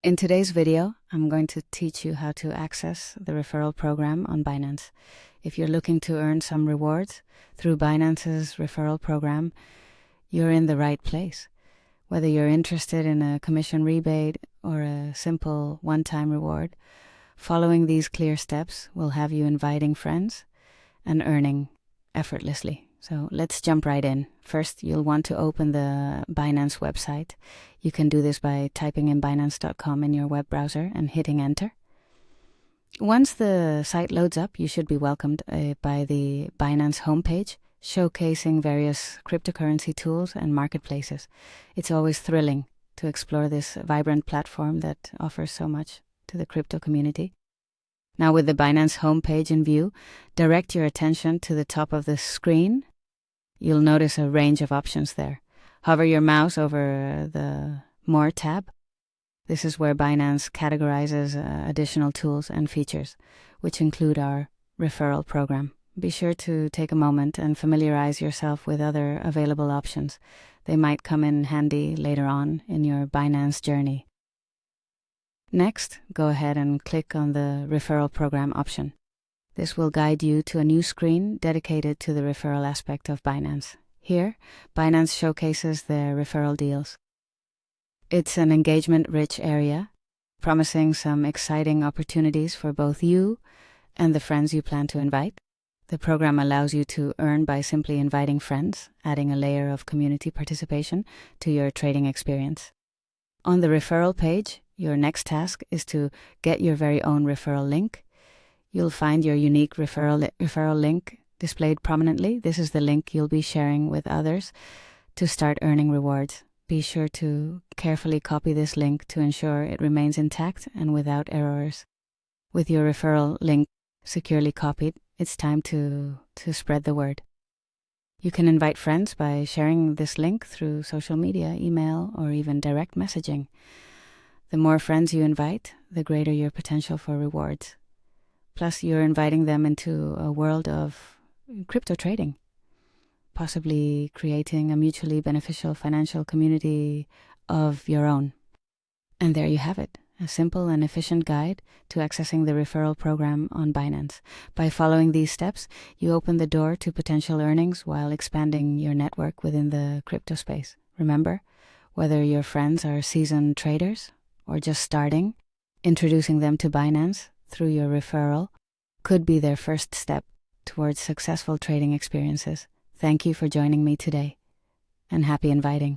In today's video, I'm going to teach you how to access the referral program on Binance. If you're looking to earn some rewards through Binance's referral program, you're in the right place. Whether you're interested in a commission rebate or a simple one-time reward, following these clear steps will have you inviting friends and earning effortlessly. So let's jump right in. First, you'll want to open the Binance website. You can do this by typing in binance.com in your web browser and hitting enter. Once the site loads up, you should be welcomed by the Binance homepage, showcasing various cryptocurrency tools and marketplaces. It's always thrilling to explore this vibrant platform that offers so much to the crypto community. Now, with the Binance homepage in view, direct your attention to the top of the screen. You'll notice a range of options there. Hover your mouse over the More tab. This is where Binance categorizes additional tools and features, which include our referral program. Be sure to take a moment and familiarize yourself with other available options. They might come in handy later on in your Binance journey. Next, go ahead and click on the referral program option. This will guide you to a new screen dedicated to the referral aspect of Binance. Here, Binance showcases their referral deals. It's an engagement-rich area, promising some exciting opportunities for both you and the friends you plan to invite. The program allows you to earn by simply inviting friends, adding a layer of community participation to your trading experience. On the referral page, your next task is to get your very own referral link. You'll find your unique referral link displayed prominently. This is the link you'll be sharing with others to start earning rewards. Be sure to carefully copy this link to ensure it remains intact and without errors. With your referral link securely copied, it's time to spread the word. You can invite friends by sharing this link through social media, email, or even direct messaging. The more friends you invite, the greater your potential for rewards. Plus, you're inviting them into a world of crypto trading, possibly creating a mutually beneficial financial community of your own. And there you have it, a simple and efficient guide to accessing the referral program on Binance. By following these steps, you open the door to potential earnings while expanding your network within the crypto space. Remember, whether your friends are seasoned traders or just starting, introducing them to Binance through your referral could be their first step towards successful trading experiences. Thank you for joining me today, and happy inviting.